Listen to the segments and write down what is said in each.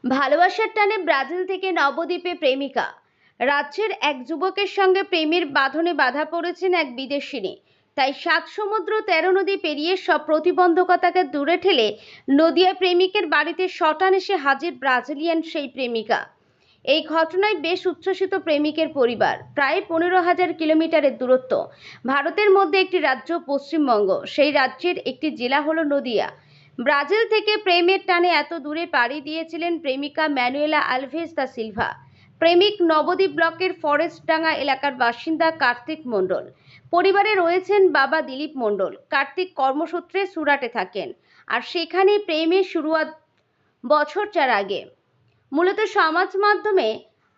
ভালোবাসার টানে ব্রাজিল থেকে নবদ্বীপে প্রেমিকা। রাজ্যের এক যুবকের সঙ্গে প্রেমের বাঁধনে বাধা পড়েছেন এক বিদেশিনী। তাই ৭ সমুদ্র ১৩ নদী পেরিয়ে সব প্রতিবন্ধকতাকে দূরে ঠেলে নদিয়া প্রেমিকের বাড়িতে সটান এসে হাজির ব্রাজিলিয়ান সেই প্রেমিকা। এই ঘটনায় বেশ উচ্ছ্বসিত প্রেমিকের পরিবার। প্রায় ১৫,০০০ কিলোমিটারের দূরত্ব। ভারতের মধ্যে একটি রাজ্য পশ্চিমবঙ্গ, সেই রাজ্যের একটি জেলা হলো নদিয়া। ব্রাজিল থেকে প্রেমের টানে এত দূরে পাড়ি দিয়েছিলেন প্রেমিকা ম্যানুয়েলা আলভেজ দা সিলভা। প্রেমিক নবদ্বীপ ব্লকের ফরেস্টডাঙ্গা এলাকার বাসিন্দা কার্তিক মণ্ডল। পরিবারে রয়েছেন বাবা দিলীপ মণ্ডল। কার্তিক কর্মসূত্রে সুরাটে থাকেন, আর সেখানে প্রেমের শুরুয়াত বছর ৪ আগে। মূলত সমাজ মাধ্যমে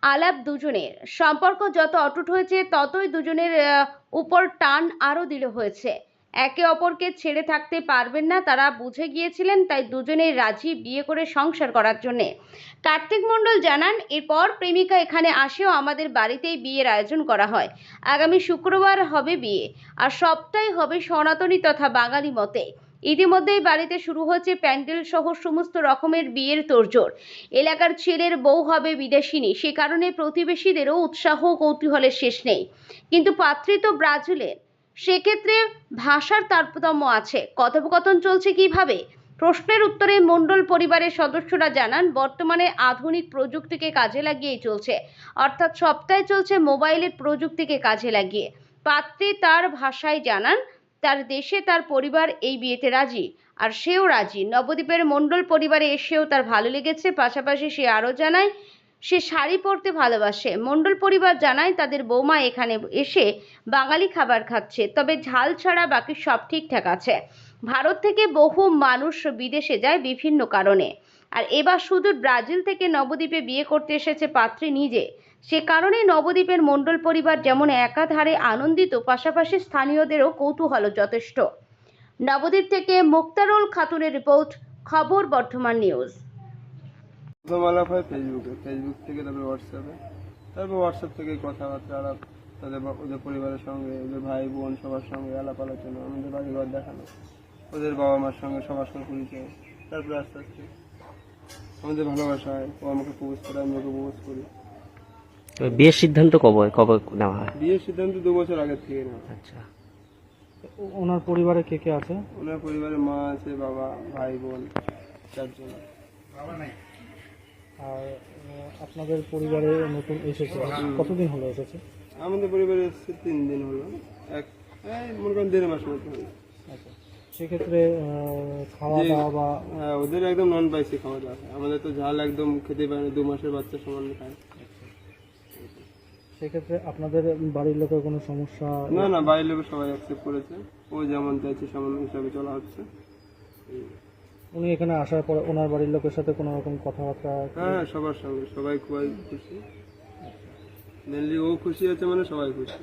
আলাপ দুজনের সম্পর্ক যত অটুট হয়েছে, ততই দুজনের উপর টান আরও দৃঢ় হয়েছে। একে অপরকে ছেড়ে থাকতে পারবেন না তারা বুঝে গিয়েছিলেন, তাই দুজনেই রাজি বিয়ে করে সংসার করার জন্যে। কার্তিক মণ্ডল জানান, এরপর প্রেমিকা এখানে আসেও আমাদের বাড়িতেই বিয়ের আয়োজন করা হয়। আগামী শুক্রবার হবে বিয়ে, আর সবটাই হবে সনাতনী তথা বাঙালি মতে। ইতিমধ্যেই বাড়িতে শুরু হয়েছে প্যান্ডেল সহ সমস্ত রকমের বিয়ের তোড়জোড়। এলাকার ছেলের বউ হবে বিদেশিনী, সে কারণে প্রতিবেশীদেরও উৎসাহ কৌতূহলের শেষ নেই। কিন্তু পাত্রী তো ব্রাজিলের, সেক্ষেত্রে ভাষার তারতম্য আছে। কথোপকথন চলছে কিভাবে? প্রশ্নের উত্তরে মণ্ডল পরিবারের সদস্যরা জানান, বর্তমানে আধুনিক প্রযুক্তিকে কাজে লাগিয়েই চলছে। অর্থাৎ সবটাই চলছে মোবাইলের প্রযুক্তিকে কাজে লাগিয়ে। পাত্রী তার ভাষায় জানান তার দেশে তার পরিবার এই বিয়েতে রাজি, আর সেও রাজি। নবদ্বীপের মণ্ডল পরিবারে এসেও তার ভালো লেগেছে। পাশাপাশি সে আরও জানায় সে শাড়ি পরতে ভালোবাসে। মণ্ডল পরিবার জানায় তাদের বৌমা এখানে এসে বাঙালি খাবার খাচ্ছে, তবে ঝাল ছাড়া বাকি সব ঠিকঠাক আছে। ভারত থেকে বহু মানুষ বিদেশে যায় বিভিন্ন কারণে, আর এবার সুদূর ব্রাজিল থেকে নবদ্বীপে বিয়ে করতে এসেছে পাত্রী নিজে। সে কারণে নবদ্বীপের মণ্ডল পরিবার যেমন একাধারে আনন্দিত, পাশাপাশি স্থানীয়দেরও কৌতূহল যথেষ্ট। নবদ্বীপ থেকে মুক্তারুল খাতুনের রিপোর্ট, খবর বর্ধমান নিউজ। প্রথম আলাপ হয় ফেসবুক থেকে, তারপরে হোয়াটসঅ্যাপ থেকে কথাবার্তা আলাপ, ওদের পরিবারের সঙ্গে, ওদের ভাই বোন সবার সঙ্গে আলাপ আলোচনা, আমাদের বাড়িঘর দেখানো, ওদের বাবা মার সঙ্গে সবার সঙ্গে পরিচয়। তারপরে আস্তে আস্তে আমাদের ভালোবাসা হয়, ও আমাকে প্রপোজ করে, আমি ওকে প্রপোজ করি। বিয়ের সিদ্ধান্ত কবে কবে নেওয়া হয়? বিয়ের সিদ্ধান্ত 2 বছর আগের থেকে নেওয়া। আচ্ছা, ওনার পরিবারে কে কে আছে? ওনার পরিবারে মা আছে, বাবা, ভাই বোন 4 জন। আর আপনাদের পরিবারে নতুন এসেছে, কতদিন হলো এসেছে? আমাদের পরিবারে এসেছে 3 দিন হলো, মনে করেন 1.5 মাস মতো হলো। আচ্ছা, সেক্ষেত্রে খাওয়া দাওয়া বা হ্যাঁ, ওদের একদম নন স্পাইসি খাওয়া দাওয়া। আমাদের তো ঝাল একদম খেতে পারে না, 2 মাসের বাচ্চা সমান খায়। সেক্ষেত্রে আপনাদের বাড়ির লোকের কোনো সমস্যা? না না, বাইরের লোক সবাই অ্যাকসেপ্ট করেছে, ও যেমন চাইছে সেমন হিসাবে চলা হচ্ছে। উনি এখানে আসার পর ওনার বাড়ির লোকের সাথে কোনো রকম কথাবার্তা? হ্যাঁ, সবার সঙ্গে সবাই খুবই খুশি। মেনলি ও খুশি আছে মানে সবাই খুশি।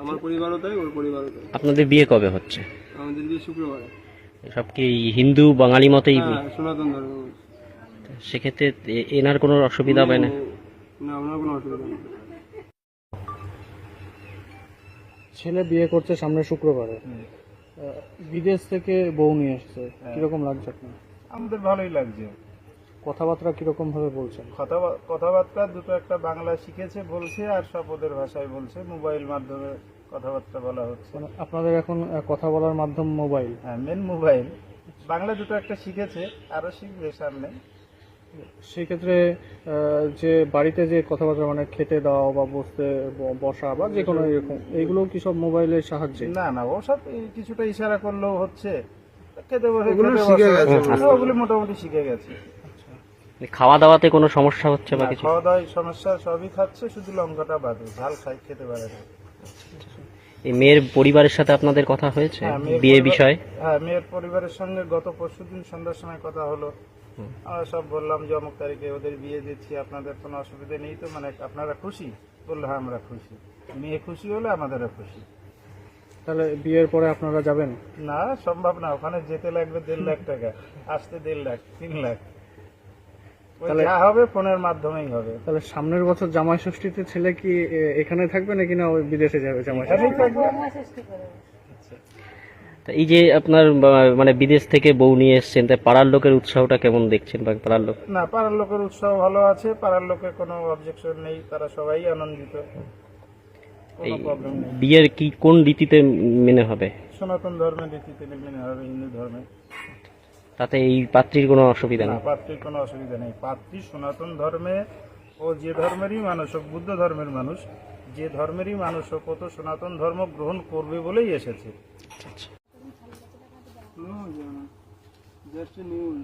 আমার পরিবারও তাই, ওর পরিবারও তাই। আপনাদের বিয়ে কবে হচ্ছে? আমাদের বিয়ে শুক্রবারে। সব কি হিন্দু বাঙালি মতেই? হ্যাঁ, সনাতন ধর্ম। সেক্ষেত্রে এনার কোনো অসুবিধা হবে না? না, ওনার কোনো অসুবিধা নেই। ছেলে বিয়ে করছে সামনে শুক্রবারে, বিদেশ থেকে বউ নিয়ে এসছে, কিরকম লাগছে আপনার? আমাদের ভালোই লাগছে। কথাবার্তা কিরকম ভাবে বলছেন? কথাবার্তা দুটো একটা বাংলা শিখেছে বলছে, আর সব ওদের ভাষায় বলছে। মোবাইল মাধ্যমে কথাবার্তা বলা হচ্ছে। মানে আপনাদের এখন কথা বলার মাধ্যম মোবাইল? হ্যাঁ, মেন মোবাইল। বাংলা দুটো একটা শিখেছে, আরো শিখবে সামনে। সেই ক্ষেত্রে যে বাড়িতে যে কথাবার্তা, মানে খেতে দাও বা বসা বা যে কোনো এরকম, এইগুলো কি সব মোবাইলের সাহায্যে? না না, ওসব কিছুটা ইশারা করলেও হচ্ছে। খেতে বসে ওগুলো খেতে শিখে বসা, গেছে। ওগুলি মোটামুটি শিখে গেছে। খাওয়া দাওয়াতে কোনো সমস্যা হচ্ছে বা না, কিছু? খাওয়া দাওয়ায় সমস্যা সবই খাচ্ছে, শুধু লঙ্কাটা বাদে। ঝাল খেতে পারে না। এই মেয়ের পরিবারের সাথে আপনাদের কথা হয়েছে হ্যাঁ, মেয়ের বিয়ে পরিবার- বিষয়ে? হ্যাঁ, মেয়ের পরিবারের সঙ্গে গত পরশুদিন সন্ধ্যার সময় কথা হলো। আমরা সব বললাম যে অমুক তারিখে ওদের বিয়ে দিচ্ছি, আপনাদের কোনো অসুবিধা নেই তো? মানে আপনারা খুশি? বললো হ্যাঁ, আমরা খুশি। মেয়ে খুশি হলে আমাদেরও খুশি। তাহলে বিয়ের পরে আপনারা যাবেন? না, সম্ভব না। ওখানে যেতে লাগবে 1.5 লাখ টাকা, আসতে 1.5 লাখ, 3 লাখ। ওই যা হবে ফোনের মাধ্যমেই হবে। তাহলে সামনের বছর জামাই ষষ্ঠীতে ছেলে কি এখানে থাকবে নাকি না ওই বিদেশে যাবে জামাই ষষ্ঠী? এখানেই থাকবে। তা এই যে আপনার মানে বিদেশ থেকে বউ নিয়ে এসেছেন, তাই পাড়ার লোকের উৎসাহটা কেমন দেখছেন, বা পাড়ার লোক? না, পাড়ার লোকের উৎসাহ ভালো আছে, পাড়ার লোকের কোনো অবজেকশন নেই, তারা সবাই আনন্দিত, কোনো এই প্রবলেম নেই। বিয়ের কি কোন রীতিতে মেনে হবে? সনাতন ধর্মের রীতিতে মেনে হবে, হিন্দু ধর্মে। তাতে এই পাত্রীর কোনো অসুবিধা না, নেই? পাত্রীর কোনো অসুবিধা নেই। পাত্রী সনাতন ধর্মে, ও যে ধর্মেরই মানুষ হোক, বুদ্ধ ধর্মের মানুষ, যে ধর্মেরই মানুষ হোক, ও তো সনাতন ধর্ম গ্রহণ করবে বলেই এসেছে। আচ্ছা। Just news